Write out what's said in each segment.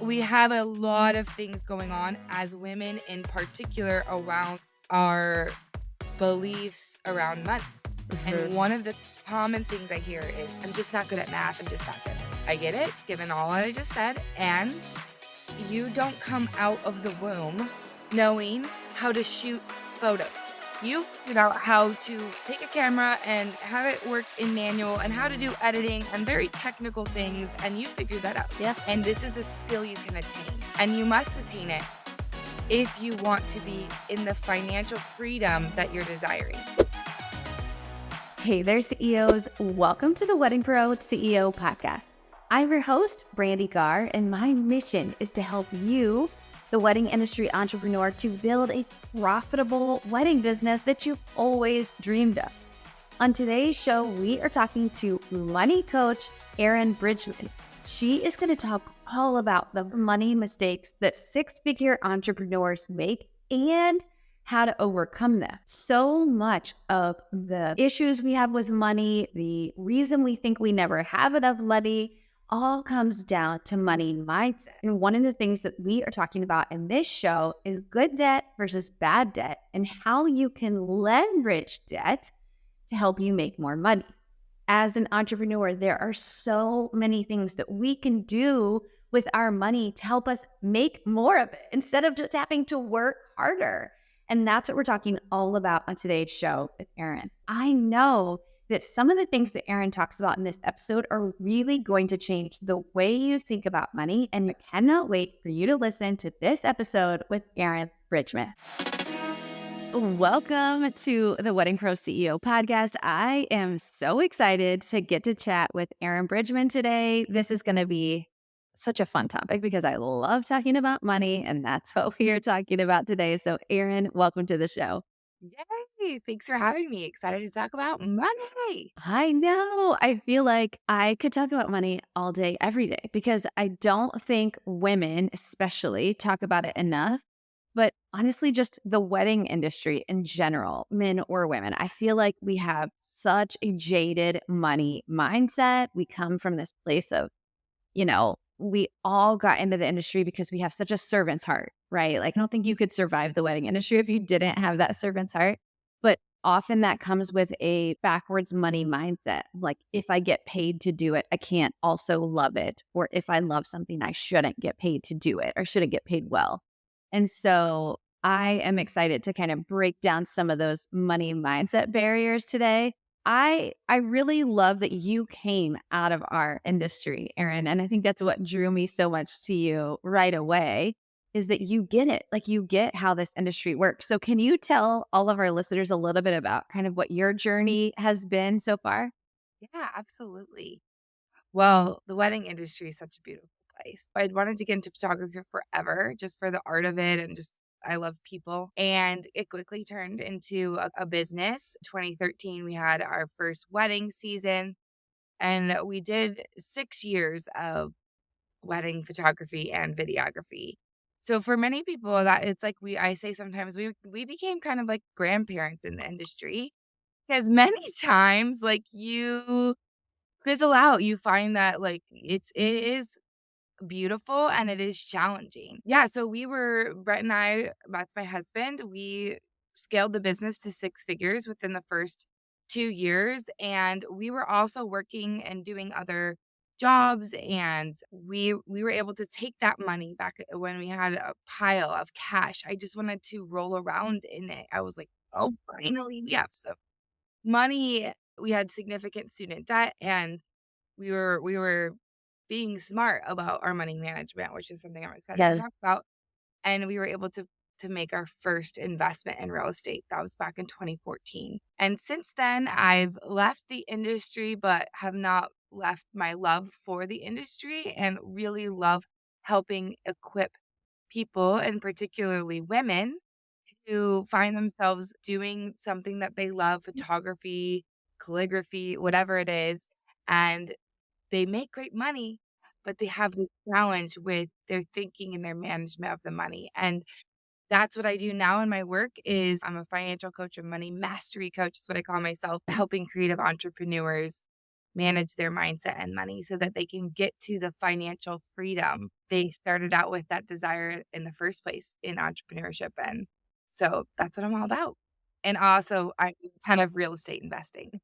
we have a lot of things going on as women, in particular around our beliefs around money. And one of the common things I hear is, I'm just not good at math. I'm just not good. I get it, given all that I just said. And you don't come out of the womb knowing how to shoot photos. You figured out how to take a camera and have it work in manual and how to do editing and very technical things, and you figured that out. Yeah. And this is a skill you can attain, and you must attain it if you want to be in the financial freedom that you're desiring. Hey there, CEOs. Welcome to the Wedding Pro CEO podcast. I'm your host, Brandee Gaar, and my mission is to help you, the wedding industry entrepreneur, to build a profitable wedding business that you've always dreamed of. On today's show, we are talking to money coach Erin Bridgman. She is going to talk all about the money mistakes that six-figure entrepreneurs make and how to overcome them. So much of the issues we have with money, the reason we think we never have enough money, all comes down to money mindset. And one of the things that we are talking about in this show is good debt versus bad debt and how you can leverage debt to help you make more money. As an entrepreneur, there are so many things that we can do with our money to help us make more of it instead of just having to work harder. And that's what we're talking all about on today's show with Erin. I know that some of the things that Erin talks about in this episode are really going to change the way you think about money, and I cannot wait for you to listen to this episode with Erin Bridgman. Welcome to the Wedding Pro CEO podcast. I am so excited to get to chat with Erin Bridgman today. This is going to be such a fun topic because I love talking about money, and that's what we are talking about today. So Erin, welcome to the show. Yay! Thanks for having me. Excited to talk about money. I know. I feel like I could talk about money all day, every day, because I don't think women especially talk about it enough. But honestly, just the wedding industry in general, men or women, I feel like we have such a jaded money mindset. We come from this place of, we all got into the industry because we have such a servant's heart, right? Like, I don't think you could survive the wedding industry if you didn't have that servant's heart. But often that comes with a backwards money mindset. Like, if I get paid to do it, I can't also love it. Or if I love something, I shouldn't get paid to do it or shouldn't get paid well. And so I am excited to kind of break down some of those money mindset barriers today. I really love that you came out of our industry, Erin. And I think that's what drew me so much to you right away, is that you get it. Like, you get how this industry works. So can you tell all of our listeners a little bit about kind of what your journey has been so far? Yeah, absolutely. Well, the wedding industry is such a beautiful place. I'd wanted to get into photography forever, just for the art of it, and just I love people. And it quickly turned into a business. 2013, we had our first wedding season, and we did 6 years of wedding photography and videography. So for many people, that it's like I say sometimes we became kind of like grandparents in the industry, because many times, like, you fizzle out. You find that, like, it is beautiful and it is challenging. Yeah, so Brett and I, that's my husband, we scaled the business to 6 figures within the first 2 years, and we were also working and doing other jobs, and we were able to take that money back when we had a pile of cash. I just wanted to roll around in it. I was like, "Oh, finally we have some money." We had significant student debt, and we were being smart about our money management, which is something I'm excited to Yeah. talk about. And we were able to make our first investment in real estate. That was back in 2014. And since then, I've left the industry, but have not left my love for the industry, and really love helping equip people, and particularly women, who find themselves doing something that they love, photography, calligraphy, whatever it is, and they make great money, but they have this challenge with their thinking and their management of the money. And that's what I do now in my work. Is I'm a financial coach, a money mastery coach is what I call myself, helping creative entrepreneurs manage their mindset and money so that they can get to the financial freedom they started out with that desire in the first place in entrepreneurship. And so that's what I'm all about. And also, I do a ton of real estate investing.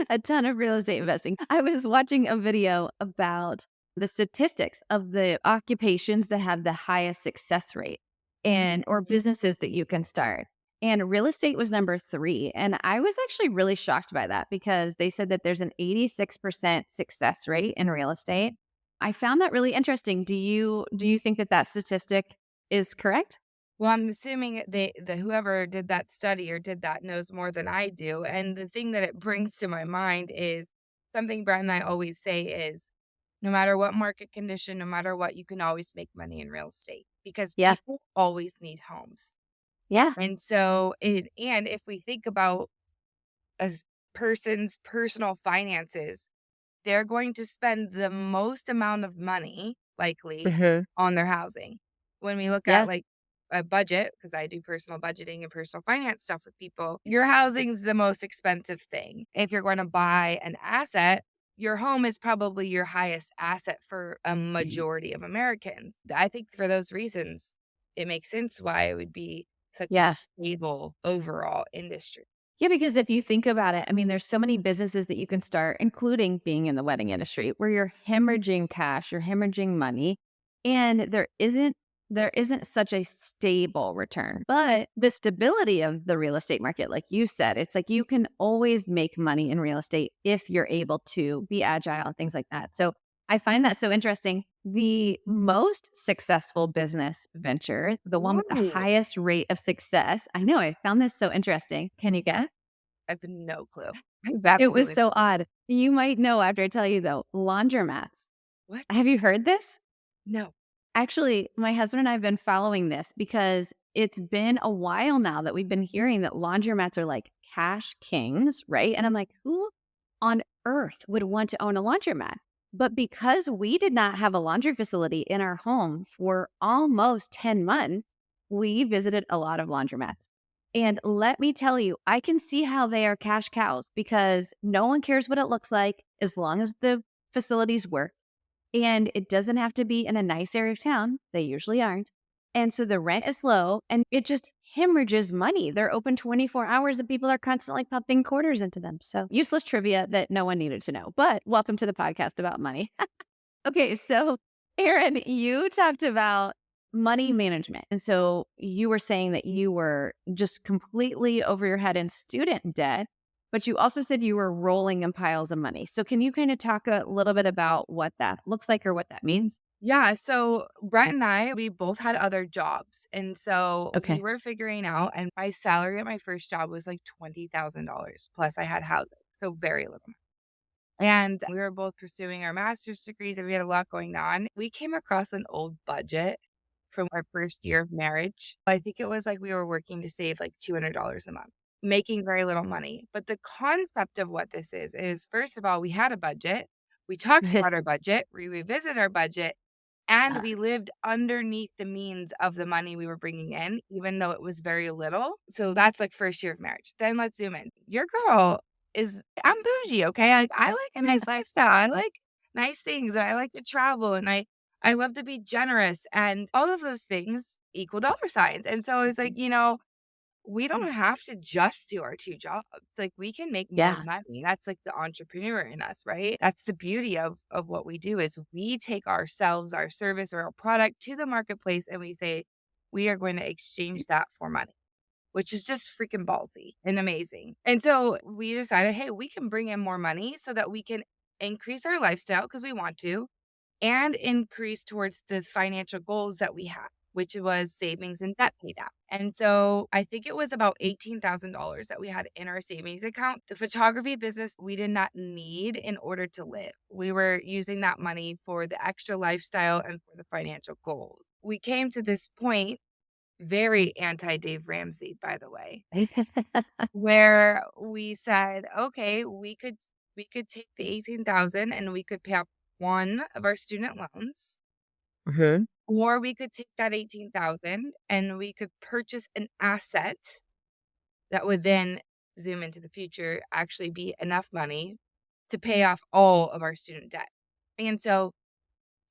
A ton of real estate investing. I was watching a video about the statistics of the occupations that have the highest success rate and or businesses that you can start. And real estate was number 3. And I was actually really shocked by that because they said that there's an 86% success rate in real estate. I found that really interesting. Do you think that that statistic is correct? Well, I'm assuming the whoever did that study or did that knows more than I do, and the thing that it brings to my mind is something Brett and I always say is, no matter what market condition, no matter what, you can always make money in real estate because Yeah. people always need homes. Yeah. And so and if we think about person's personal finances, they're going to spend the most amount of money, likely, Mhm. on their housing. When we look at, Yeah. like, a budget, because I do personal budgeting and personal finance stuff with people, your housing's the most expensive thing. If you're gonna buy an asset, your home is probably your highest asset for a majority of Americans. I think for those reasons, it makes sense why it would be such a Yeah. stable overall industry. Yeah, because if you think about it, I mean, there's so many businesses that you can start, including being in the wedding industry, where you're hemorrhaging cash, you're hemorrhaging money, and there isn't such a stable return. But the stability of the real estate market, like you said, it's like you can always make money in real estate if you're able to be agile and things like that. So I find that so interesting. The most successful business venture, the one with the Ooh. highest rate of success. I know, I found this so interesting. Can you guess? I have no clue. I have It was absolutely so odd. You might know after I tell you though, laundromats. what? Have you heard this? No. Actually, my husband and I have been following this because it's been a while now that we've been hearing that laundromats are like cash kings, right? And I'm like, who on earth would want to own a laundromat? But because we did not have a laundry facility in our home for almost 10 months, we visited a lot of laundromats. And let me tell you, I can see how they are cash cows because no one cares what it looks like as long as the facilities work and it doesn't have to be in a nice area of town. They usually aren't. And so the rent is low and it just hemorrhages money. They're open 24 hours and people are constantly pumping quarters into them. So useless trivia that no one needed to know. But welcome to the podcast about money. Okay, so Aaron, you talked about money management. And so you were saying that you were just completely over your head in student debt, but you also said you were rolling in piles of money. So can you kind of talk a little bit about what that looks like or what that means? Yeah, so Brett and I, we both had other jobs, and so we Okay. were figuring out and my salary at my first job was, like, $20,000, plus I had housing, so very little. And we were both pursuing our master's degrees, and we had a lot going on. We came across an old budget from our first year of marriage. I think it was, like, we were working to save, like, $200 a month, making very little money. But the concept of what this is, first of all, we had a budget, we talked about our budget, we revisited our budget, and Uh, we lived underneath the means of the money we were bringing in, even though it was very little. So that's like first year of marriage. Then let's zoom in. Your girl I'm bougie, okay? I like a nice lifestyle. I like nice things and I like to travel and I love to be generous and all of those things equal dollar signs. And so it's like, we don't have to just do our 2 jobs, like, we can make more yeah. money, that's, like, the entrepreneur in us, right? That's the beauty of what we do is we take ourselves, our service, or our product to the marketplace, and we say, "We are going to exchange that for money," which is just freaking ballsy and amazing, and so we decided, "Hey, we can bring in more money so that we can increase our lifestyle because we want to, and increase towards the financial goals that we had, which was savings and debt pay down. And so I think it was about $18,000 that we had in our savings account. The photography business we did not need in order to live. We were using that money for the extra lifestyle and for the financial goals. We came to this point, very anti Dave Ramsey, by the way, where we said, okay, we could take the 18,000 and we could pay off one of our student loans, Mhm. or we could take that 18,000 and we could purchase an asset that would then zoom into the future, actually be enough money to pay off all of our student debt. And so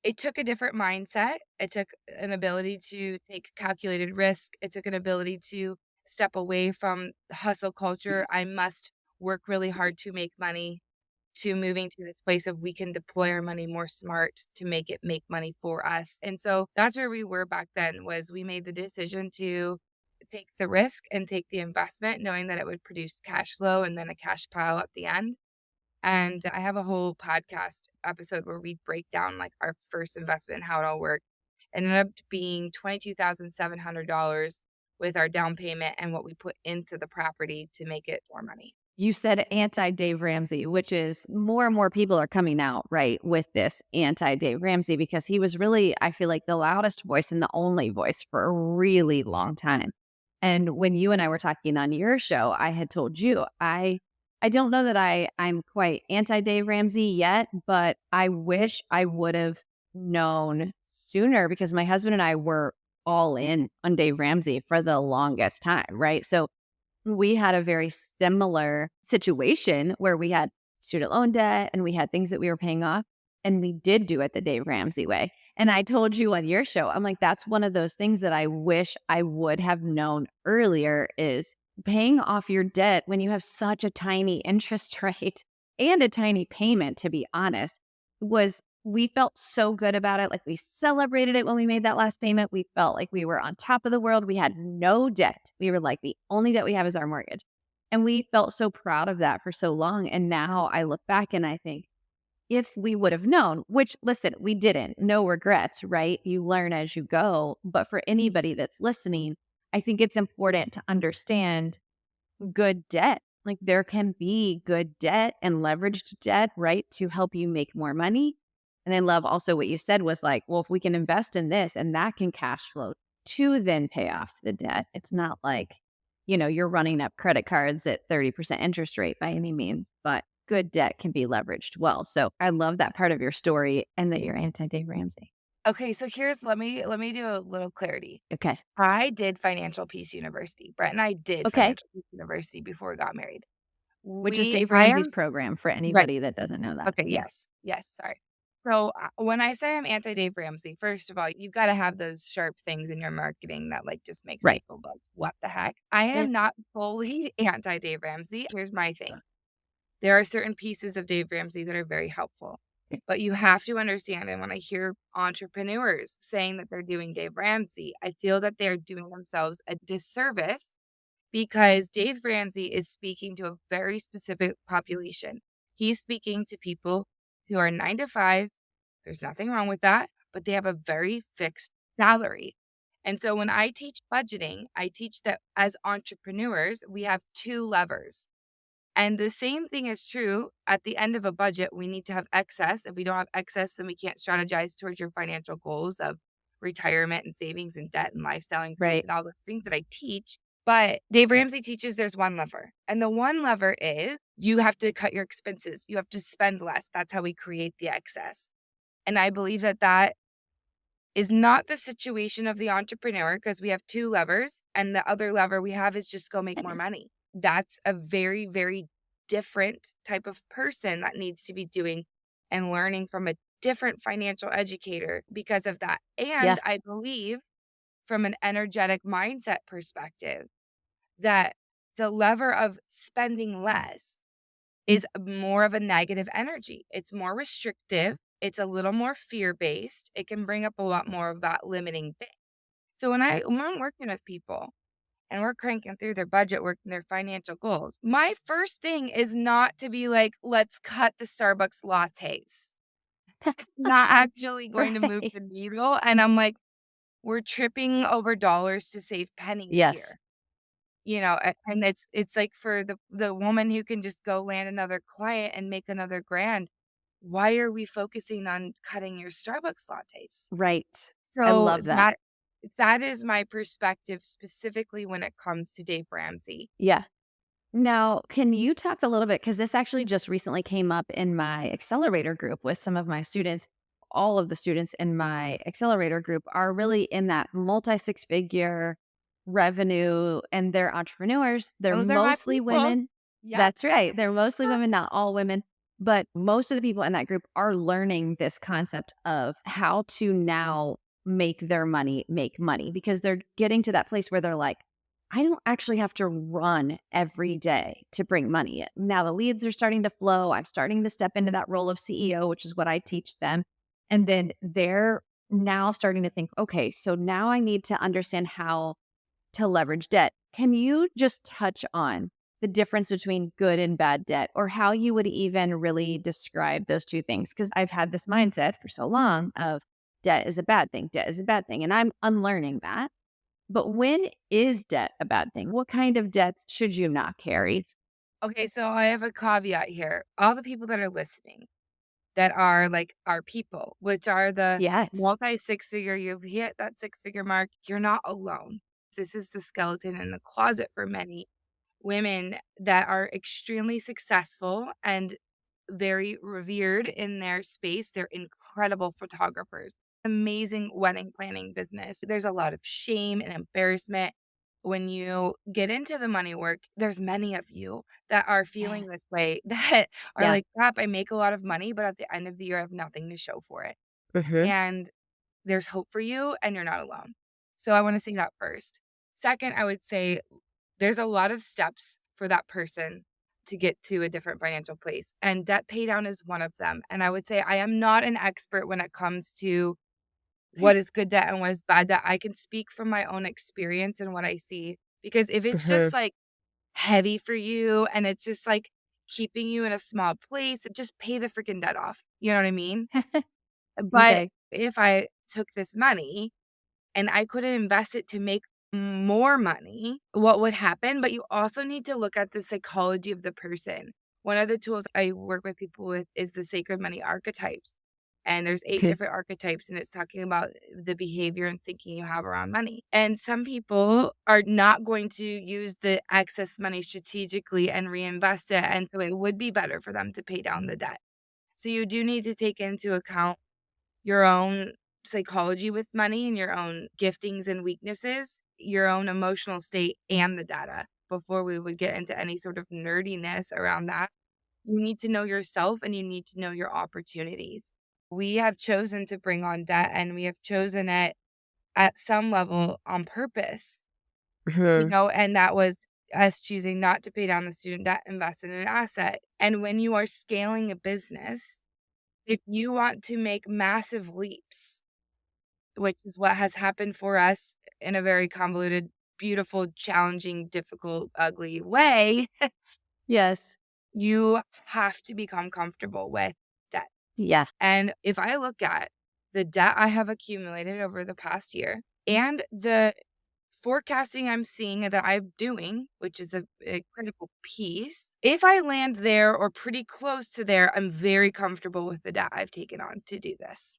it took a different mindset. It took an ability to take calculated risk. It took an ability to step away from the hustle culture. I must work really hard to make money, to moving to this place of we can deploy our money more smart to make it make money for us. And so that's where we were back then was we made the decision to take the risk and take the investment knowing that it would produce cash flow and then a cash pile at the end. And I have a whole podcast episode where we break down like our first investment and how it all worked. It ended up being $22,700 with our down payment and what we put into the property to make it more money. You said anti Dave Ramsey, which is more and more people are coming out, right, with this anti Dave Ramsey because he was really, I feel like, the loudest voice and the only voice for a really long time. And when you and I were talking on your show, I had told you, I don't know that I'm quite anti Dave Ramsey yet, but I wish I would have known sooner because my husband and I were all in on Dave Ramsey for the longest time, right? So we had a very similar situation where we had student loan debt and we had things that we were paying off. And we did do it the Dave Ramsey way. And I told you on your show, I'm like, that's one of those things that I wish I would have known earlier is paying off your debt when you have such a tiny interest rate and a tiny payment, to be honest, was we felt so good about it. Like we celebrated it when we made that last payment. We felt like we were on top of the world. We had no debt. We were like, the only debt we have is our mortgage. And we felt so proud of that for so long. And now I look back and I think, if we would have known, which listen, we didn't, no regrets, right? You learn as you go. But for anybody that's listening, I think it's important to understand good debt. Like there can be good debt and leveraged debt, right? To help you make more money. And I love also what you said was like, well, if we can invest in this and that can cash flow to then pay off the debt, it's not like, you're running up credit cards at 30% interest rate by any means, but good debt can be leveraged well. So I love that part of your story and that you're anti Dave Ramsey. Okay, so here's let me do a little clarity. Okay. I did Financial Peace University. Brett and I did Okay. Financial Peace University before we got married. Which is We Dave I Ramsey's am program for right. anybody that doesn't know that. Okay, Yeah. yes. Yes, sorry. So, when I say I'm anti Dave Ramsey, first of all, you gotta have those sharp things in your marketing that, like, just makes Right. people like, "What the heck?" I Yeah. am not fully anti Dave Ramsey. Here's my thing. There are certain pieces of Dave Ramsey that are very helpful, but you have to understand, and when I hear entrepreneurs saying that they're doing Dave Ramsey, I feel that they're doing themselves a disservice because Dave Ramsey is speaking to a very specific population. He's speaking to people who are 9 to 5. There's nothing wrong with that, but they have a very fixed salary. And so when I teach budgeting, I teach that as entrepreneurs, we have 2 levers. And the same thing is true at the end of a budget. We need to have excess. If we don't have excess, then we can't strategize towards your financial goals of retirement and savings and debt and lifestyle increase Right. and all those things that I teach. But Dave Ramsey teaches there's one lever. And the one lever is you have to cut your expenses. You have to spend less. That's how we create the excess. And I believe that that is not the situation of the entrepreneur because we have 2 levers and the other lever we have is just go make more money. That's a very, very different type of person that needs to be doing and learning from a different financial educator because of that. Yeah. And I believe from an energetic mindset perspective that the lever of spending less is more of a negative energy. It's more restrictive. It's a little more fear-based. It can bring up a lot more of that limiting thing. So when I'm working with people and we're cranking through their budget work and their financial goals, my first thing is not to be like, let's cut the Starbucks lattes. It's not actually going to move Right. the needle. And I'm like, we're tripping over dollars to save pennies Yes. here. And it's like for the woman who can just go land another client and make another grand, why are we focusing on cutting your Starbucks lattes? Right. I So love that. that is my perspective specifically when it comes to Dave Ramsey. Yeah. Now, can you talk a little bit? Because this actually just recently came up in my accelerator group with some of my students. All of the students in my accelerator group are really in that multi six figure revenue and they're entrepreneurs. They're Those are my mostly people. women. Yep. That's right. They're mostly women, not all women. But most of the people in that group are learning this concept of how to now make their money make money, because they're getting to that place where they're like, I don't actually have to run every day to bring money in. Now the leads are starting to flow. I'm starting to step into that role of CEO, which is what I teach them. And then they're now starting to think, okay, so now I need to understand how to leverage debt. Can you just touch on the difference between good and bad debt, or how you would even really describe those two things? Because I've had this mindset for so long of debt is a bad thing, debt is a bad thing. And I'm unlearning that. But when is debt a bad thing? What kind of debts should you not carry? Okay, so I have a caveat here. All the people that are listening that are like our people, which are the Yes. multi six figure, you've hit that six-figure mark, you're not alone. This is the skeleton in the closet for many women that are extremely successful and very revered in their space. They're incredible photographers, amazing wedding planning business. There's a lot of shame and embarrassment when you get into the money work. There's many of you that are Yeah. feeling this way that are Yeah. like, crap, I make a lot of money, but at the end of the year, I have nothing to show for it. Hmm. And there's hope for you and you're not alone. So I want to say that first. Second, I would say there's a lot of steps for that person to get to a different financial place, and debt pay down is one of them. And I would say I am not an expert when it comes to what is good debt and what is bad debt. I can speak from my own experience and what I see, because if it's Hmm. just, like, heavy for you and it's just, like, keeping you in a small place, just pay the freaking debt off, you know what I mean? But Okay. if I took this money and I couldn't invest it to make more money, what would happen? But you also need to look at the psychology of the person. One of the tools I work with people with is the sacred money archetypes. And there's 8 Okay. different archetypes, and it's talking about the behavior and thinking you have around money. And some people are not going to use the excess money strategically and reinvest it. And so it would be better for them to pay down the debt. So you do need to take into account your own psychology with money and your own giftings and weaknesses, your own emotional state, and the data before we would get into any sort of nerdiness around that. You need to know yourself and you need to know your opportunities. We have chosen to bring on debt and we have chosen it at some level on purpose, Hmm. and that was us choosing not to pay down the student debt, invest in an asset. And when you are scaling a business, if you want to make massive leaps, which is what has happened for us in a very convoluted, beautiful, challenging, difficult, ugly way, Yes. you have to become comfortable with debt. Yeah. And if I look at the debt I have accumulated over the past year and the forecasting I'm seeing that I'm doing, which is a critical piece, if I land there or pretty close to there, I'm very comfortable with the debt I've taken on to do this.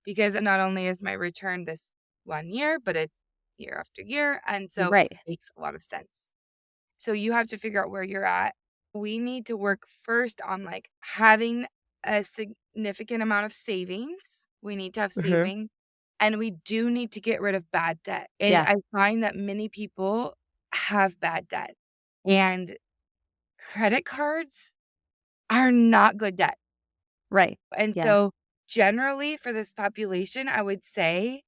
Because not only is my return this 1 year, but it's year after year, and so Right. it makes a lot of sense. So you have to figure out where you're at. We need to work first on, like, having a significant amount of savings. We need to have Hmm. savings, and we do need to get rid of bad debt, and Yeah. I find that many people have bad debt, and credit cards are not good debt, Right. and Yeah. so, generally, for this population, I would say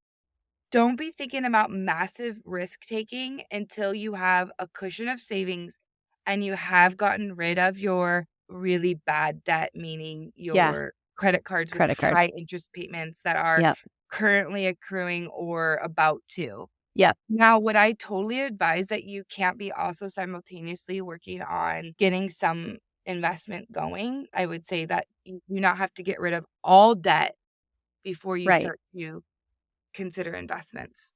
don't be thinking about massive risk taking until you have a cushion of savings and you have gotten rid of your really bad debt, meaning Yeah. your credit cards with Credit card. high interest payments that are Yep. currently accruing or about to. Yep. Now, would I totally advise that you can't be also simultaneously working on getting some investment going? I would say that you do not have to get rid of all debt before you Right. start to consider investments.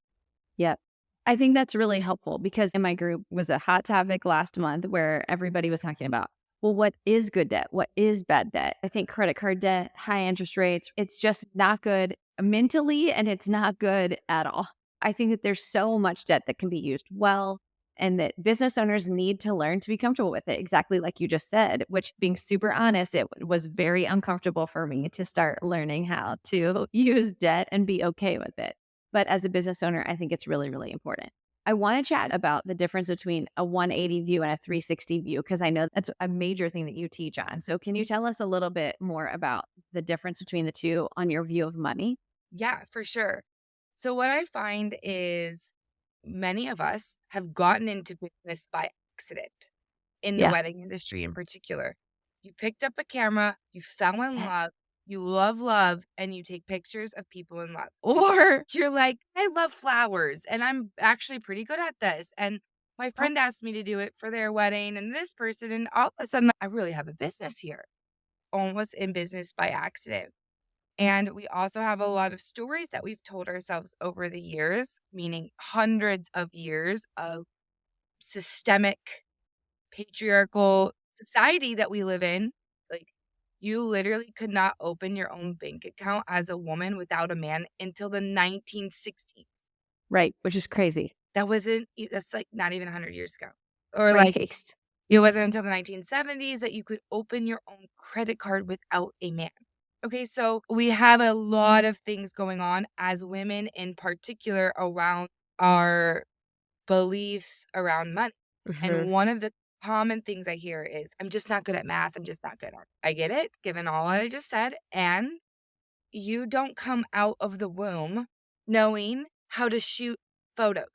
Yep. I think that's really helpful because in my group was a hot topic last month where everybody was talking about, well, what is good debt? What is bad debt? I think credit card debt, high interest rates, it's just not good mentally and it's not good at all. I think that there's so much debt that can be used well and that business owners need to learn to be comfortable with it. Exactly like you just said, which being super honest, it was very uncomfortable for me to start learning how to use debt and be okay with it. But as a business owner, I think it's really, really important. I want to chat about the difference between a 180 view and a 360 view because I know that's a major thing that you teach on. So, can you tell us a little bit more about the difference between the two on your view of money? Yeah, for sure. So, what I find is many of us have gotten into business by accident in the Yeah. wedding industry in particular. You picked up a camera, you fell in Yeah. love, you love, and you take pictures of people in love. Or you're like, I love flowers and I'm actually pretty good at this. And my Oh, friend asked me to do it for their wedding and this person. And all of a sudden, I really have a business here, almost in business by accident. And we also have a lot of stories that we've told ourselves over the years, meaning hundreds of years of systemic patriarchal society that we live in. Like, you literally could not open your own bank account as a woman without a man until the 1960s. right. Which is crazy. That's like not even 100 years ago. Or like, Right. it wasn't until the 1970s that you could open your own credit card without a man. Okay, so we have a lot of things going on as women in particular around our beliefs around money. Hmm. And one of the common things I hear is, I'm just not good at math. I'm just not good at it. I get it, given all I just said. And you don't come out of the womb knowing how to shoot photos.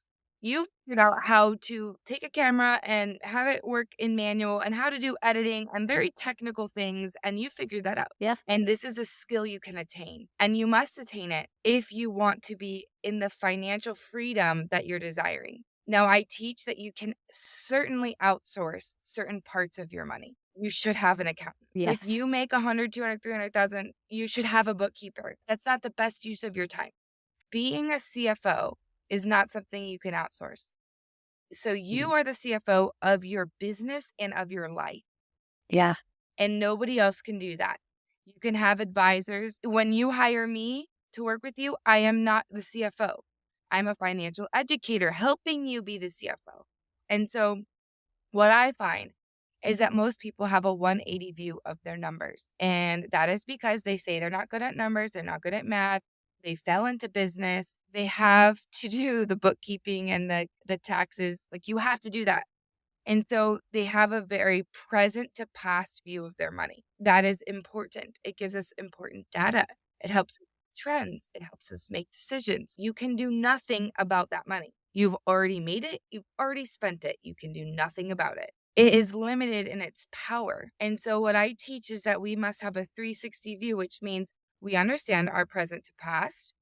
You figured out how to take a camera and have it work in manual and how to do editing and very technical things, and you figured that out. Yeah. And this is a skill you can attain, and you must attain it if you want to be in the financial freedom that you're desiring. Now, I teach that you can certainly outsource certain parts of your money. You should have an accountant. If Yes. you make 100, 200, 300,000, you should have a bookkeeper. That's not the best use of your time. Being a CFO is not something you can outsource. So you are the CFO of your business and of your life, Yeah. and nobody else can do that. You can have advisors. When you hire me to work with you, I am not the CFO. I'm a financial educator helping you be the CFO. And so what I find is that most people have a 180 view of their numbers. And that is because they say they're not good at numbers, they're not good at math, they fell into business, they have to do the bookkeeping and the taxes. Like, you have to do that. And so they have a very present to past view of their money. That is important. It gives us important data. It helps trends. It helps us make decisions. You can do nothing about that money. You've already made it. You've already spent it. You can do nothing about it. It is limited in its power. And so what I teach is that we must have a 360 view, which means we understand our present to past,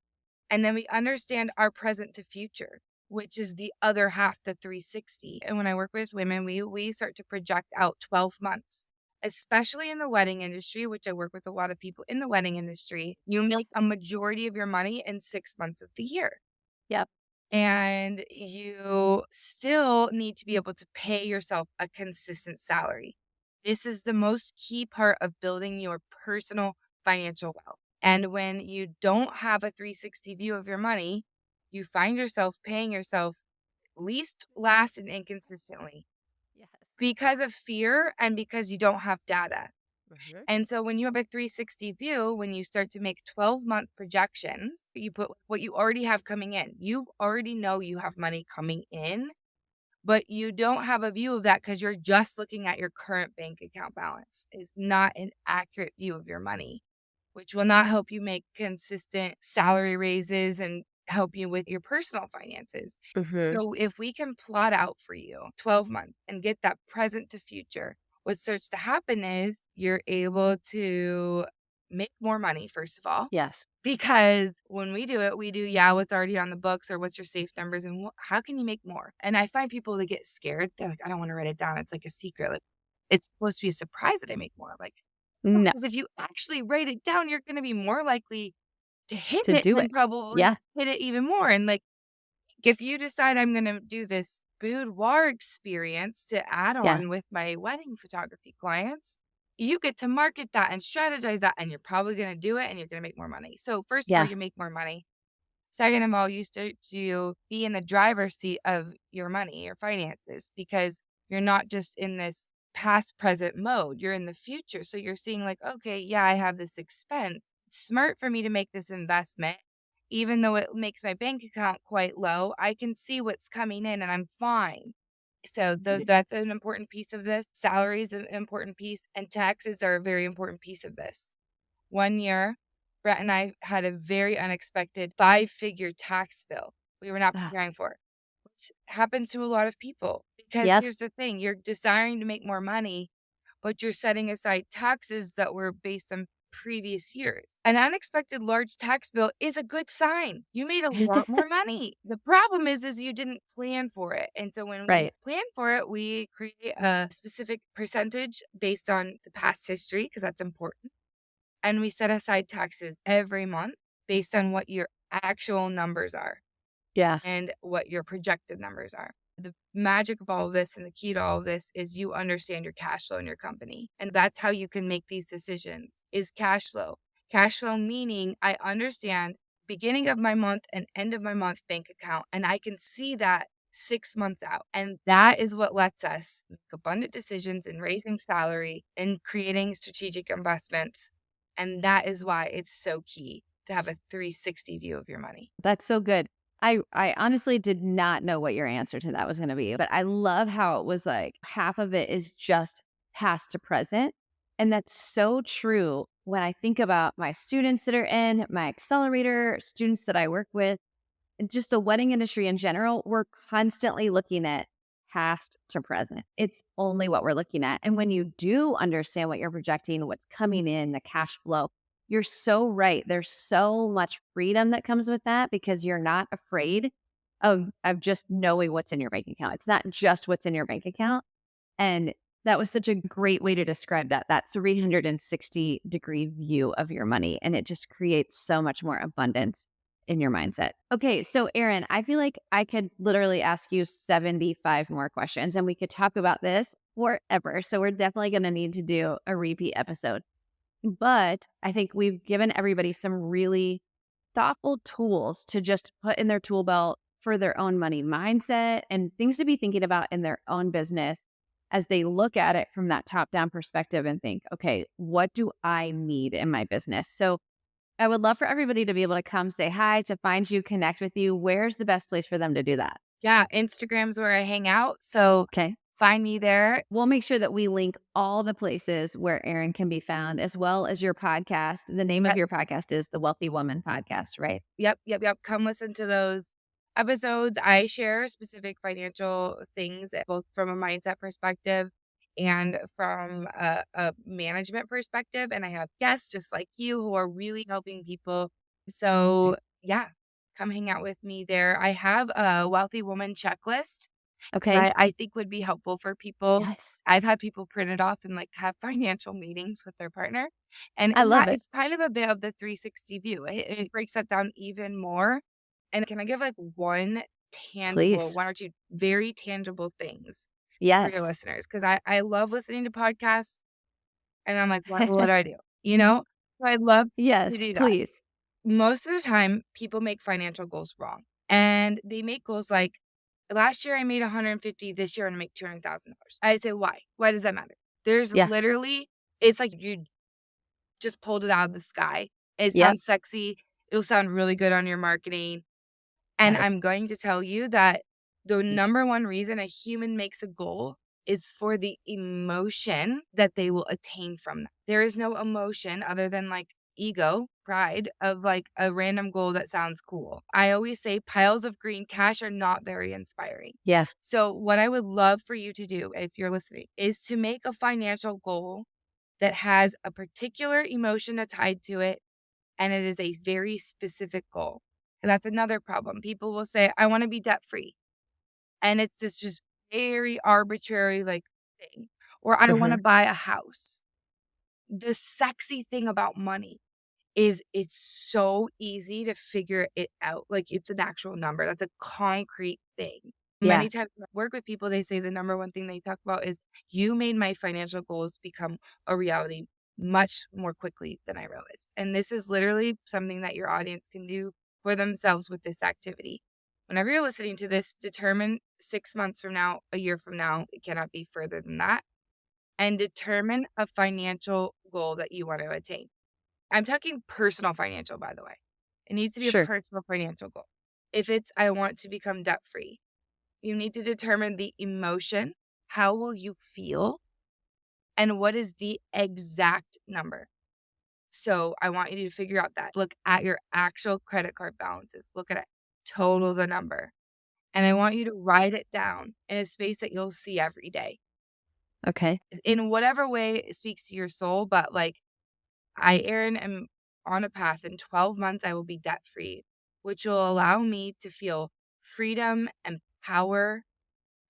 and then we understand our present to future, which is the other half, the 360. And when I work with women, we start to project out 12 months, especially in the wedding industry, which I work with a lot of people in the wedding industry. You make a majority of your money in 6 months of the year. Yep. And you still need to be able to pay yourself a consistent salary. This is the most key part of building your personal financial wealth. And when you don't have a 360 view of your money, you find yourself paying yourself least, last, and inconsistently Yes. because of fear and because you don't have data. Hmm. And so when you have a 360 view, when you start to make 12-month projections, you put what you already have coming in. You already know you have money coming in, but you don't have a view of that because you're just looking at your current bank account balance. It's not an accurate view of your money, which will not help you make consistent salary raises and help you with your personal finances. Hmm. So if we can plot out for you 12 months and get that present to future, what starts to happen is you're able to make more money, first of all, Yes. because when we do it, we do, yeah, what's already on the books or what's your safe numbers and how can you make more? And I find people that get scared. They're like, I don't want to write it down. It's like a secret. Like, it's supposed to be a surprise that I make more. Like, No, because if you actually write it down, you're going to be more likely to hit to it do and it. probably Yeah. hit it even more. And like, if you decide I'm gonna do this boudoir experience to add Yeah. on with my wedding photography clients, you get to market that and strategize that, and you're probably gonna do it, and you're gonna make more money. So, first of all, Yeah. you make more money. Second of all, you start to be in the driver's seat of your money, your finances, because you're not just in this past present mode, you're in the future. So you're seeing like, okay, yeah, I have this expense. It's smart for me to make this investment, even though it makes my bank account quite low, I can see what's coming in and I'm fine. So that's an important piece of this. Salary is an important piece, and taxes are a very important piece of this. One year, Brett and I had a very unexpected five-figure tax bill we were not Ah, preparing for, which happens to a lot of people. Because yep. here's the thing, you're desiring to make more money, but you're setting aside taxes that were based on previous years. An unexpected large tax bill is a good sign. You made a lot more money. The problem is you didn't plan for it. And so when we Right. plan for it, we create a specific percentage based on the past history because that's important. And we set aside taxes every month based on what your actual numbers are Yeah. and what your projected numbers are. The magic of all of this and the key to all of this is you understand your cash flow in your company. And that's how you can make these decisions is cash flow. Cash flow meaning I understand beginning of my month and end of my month bank account, and I can see that 6 months out. And that is what lets us make abundant decisions in raising salary and creating strategic investments. And that is why it's so key to have a 360 view of your money. That's so good. I honestly did not know what your answer to that was going to be, but I love how it was like half of it is just past to present. And that's so true when I think about my students that are in my accelerator, students that I work with, and just the wedding industry in general. We're constantly looking at past to present. It's only what we're looking at. And when you do understand what you're projecting, what's coming in, the cash flow, you're so right. There's so much freedom that comes with that because you're not afraid of just knowing what's in your bank account. It's not just what's in your bank account. And that was such a great way to describe that 360-degree view of your money. And it just creates so much more abundance in your mindset. Okay, so Erin, I feel like I could literally ask you 75 more questions and we could talk about this forever. So we're definitely going to need to do a repeat episode. But I think we've given everybody some really thoughtful tools to just put in their tool belt for their own money mindset and things to be thinking about in their own business as they look at it from that top down perspective and think, okay, what do I need in my business? So I would love for everybody to be able to come say hi, to find you, connect with you. Where's the best place for them to do that? Yeah, Instagram's where I hang out. So Okay. find me there. We'll make sure that we link all the places where Erin can be found, as well as your podcast. The name of Yep, your podcast is the Wealthy Woman Podcast, right? yep. Come listen to those episodes. I share specific financial things, both from a mindset perspective and from a management perspective. And I have guests just like you who are really helping people. So, yeah, come hang out with me there. I have a wealthy woman checklist Okay. that I think would be helpful for people. Yes. I've had people print it off and, like, have financial meetings with their partner, and I in love that, it. it's kind of a bit of the 360 view. It breaks that down even more, and can I give, like, Please. 1 or 2 very tangible things for your Yes. listeners? Because I love listening to podcasts, and I'm like, What do I do?" You know? So I'd love to Yes, do that. please. Most of the time, people make financial goals wrong, and they make goals like, "Last year I made 150, this year I'm gonna make $200,000." I say, "Why? Why does that matter?" There's Yeah. literally it's like you just pulled it out of the sky. It Yep. sounds sexy, it'll sound really good on your marketing, and I'm going to tell you that the number one reason a human makes a goal is for the emotion that they will attain from that. There is no emotion other than like ego, pride of like a random goal that sounds cool. I always say piles of green cash are not very inspiring. Yeah. So, what I would love for you to do if you're listening is to make a financial goal that has a particular emotion tied to it and it is a very specific goal. And that's another problem. People will say, I want to be debt free. And it's this just very arbitrary like thing. Or I want to Mhm. buy a house. The sexy thing about money is it's so easy to figure it out. Like it's an actual number. That's a concrete thing. Yeah. Many times when I work with people, they say the number one thing they talk about is you made my financial goals become a reality much more quickly than I realized. And this is literally something that your audience can do for themselves with this activity. Whenever you're listening to this, determine 6 months from now, a year from now, it cannot be further than that, and determine a financial goal that you want to attain. I'm talking personal financial, by the way. It needs to be a Sure. personal financial goal. If it's, I want to become debt free, you need to determine the emotion. How will you feel? And what is the exact number? So I want you to figure out that. Look at your actual credit card balances. Look at it. Total the number. And I want you to write it down in a space that you'll see every day. Okay. In whatever way it speaks to your soul, but like I, Erin, am on a path. In 12 months, I will be debt free, which will allow me to feel freedom and power.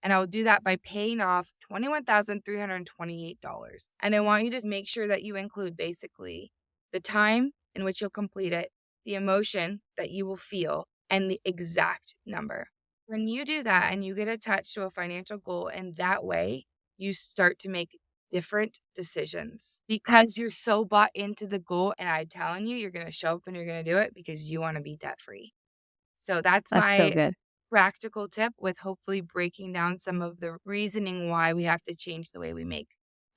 And I will do that by paying off $21,328. And I want you to make sure that you include basically the time in which you'll complete it, the emotion that you will feel, and the exact number. When you do that and you get attached to a financial goal in that way, you start to make different decisions because you're so bought into the goal. And I'm telling you, you're going to show up and you're going to do it because you want to be debt free. So that's That's so my good. practical tip, with hopefully breaking down some of the reasoning why we have to change the way we make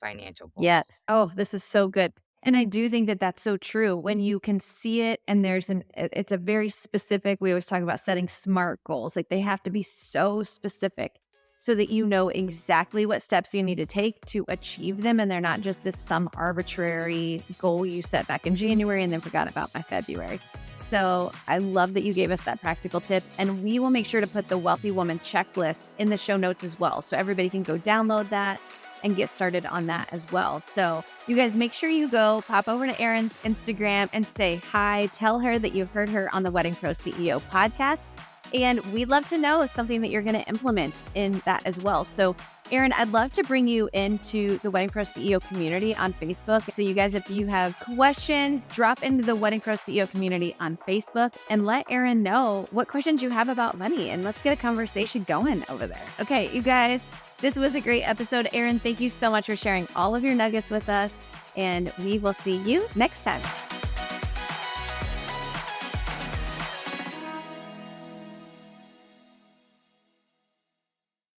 financial goals. Yes. Oh, this is so good. And I do think that that's so true when you can see it and it's a very specific, we always talk about setting SMART goals. Like they have to be so specific so that you know exactly what steps you need to take to achieve them. And they're not just some arbitrary goal you set back in January and then forgot about by February. So I love that you gave us that practical tip. And we will make sure to put the Wealthy Woman checklist in the show notes as well. So everybody can go download that and get started on that as well. So you guys make sure you go pop over to Erin's Instagram and say hi. Tell her that you heard her on the Wedding Pro CEO podcast. And we'd love to know something that you're going to implement in that as well. So Erin, I'd love to bring you into the Wedding Pro CEO community on Facebook. So you guys, if you have questions, drop into the Wedding Pro CEO community on Facebook and let Erin know what questions you have about money. And let's get a conversation going over there. Okay, you guys, this was a great episode. Erin, thank you so much for sharing all of your nuggets with us. And we will see you next time.